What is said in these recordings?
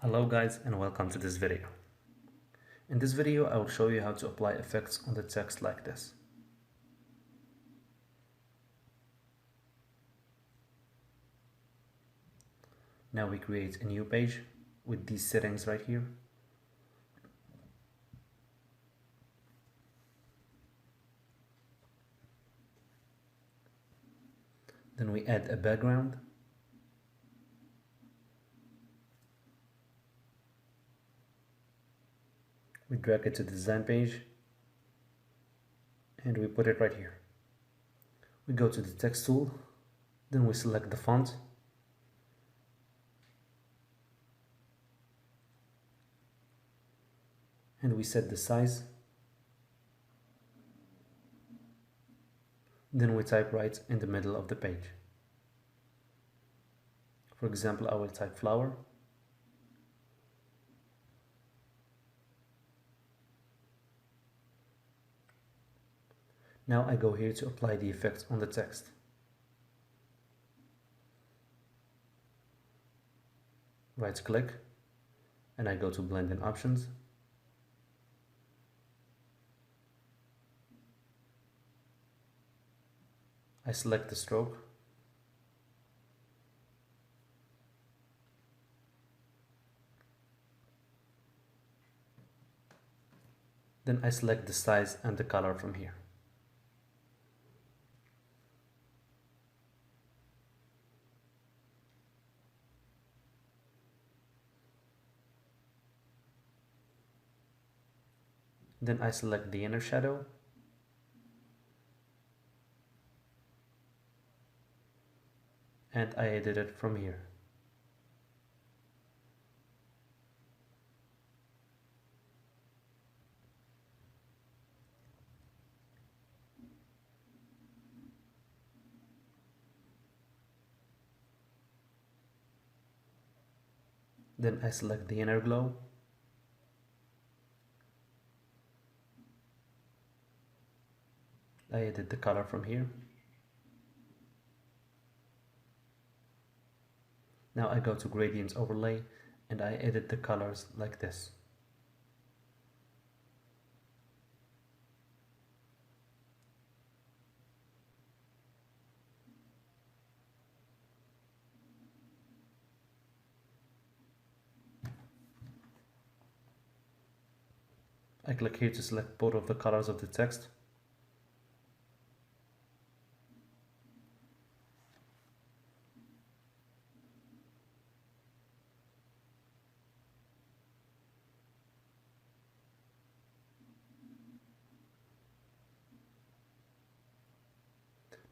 Hello guys and welcome to this video. In this video I will show you how to apply effects on the text like this. Now we create a new page with these settings right here. Then we add a background. We drag it to the design page and we put it right here. We go to the text tool, then we select the font. And we set the size. Then we type right in the middle of the page. For example, I will type flower. Now I go here to apply the effect on the text. Right click and I go to blend in options. I select the stroke. Then I select the size and the color from here. Then I select the inner shadow. And I edit it from here. Then I select the inner glow. I edit the color from here. Now I go to gradient overlay and I edit the colors like this. I click here to select both of the colors of the text.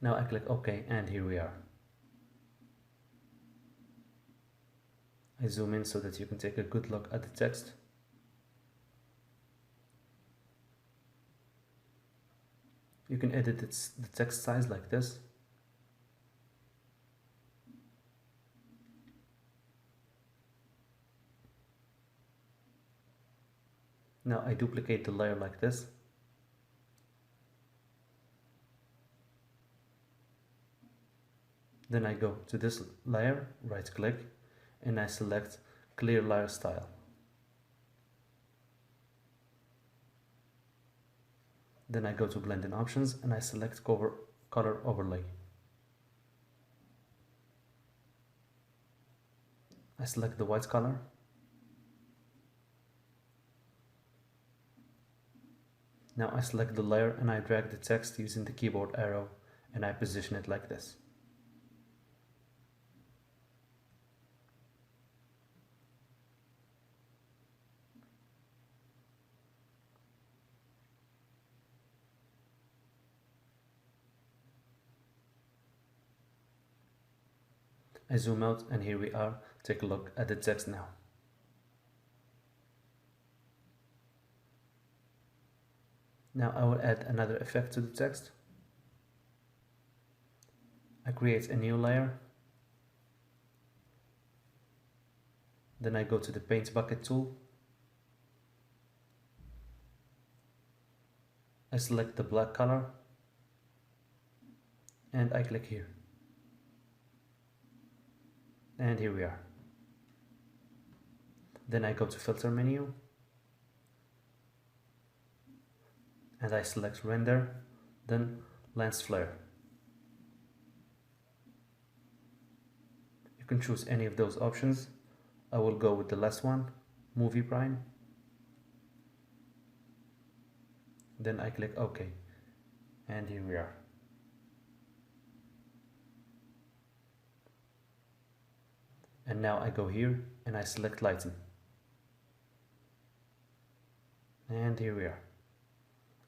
Now I click OK and here we are. I zoom in so that you can take a good look at the text. You can edit the text size like this. Now I duplicate the layer like this. Then I go to this layer, right click, and I select clear layer style. Then I go to blend in options and I select color overlay. I select the white color. Now I select the layer and I drag the text using the keyboard arrow and I position it like this. I zoom out and here we are. Take a look at the text now. Now I will add another effect to the text. I create a new layer. Then I go to the paint bucket tool. I select the black color and I click here. And here we are. Then I go to filter menu and I select render, then lens flare. You can choose any of those options. I will go with the last one, movie prime. Then I click OK, and here we are. And now I go here and I select lighten. And here we are.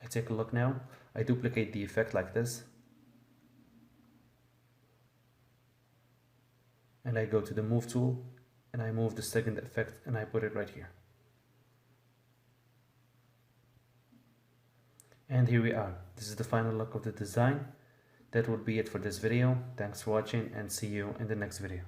I take a look now. I duplicate the effect like this. And I go to the move tool and I move the second effect and I put it right here. And here we are. This is the final look of the design. That would be it for this video. Thanks for watching and see you in the next video.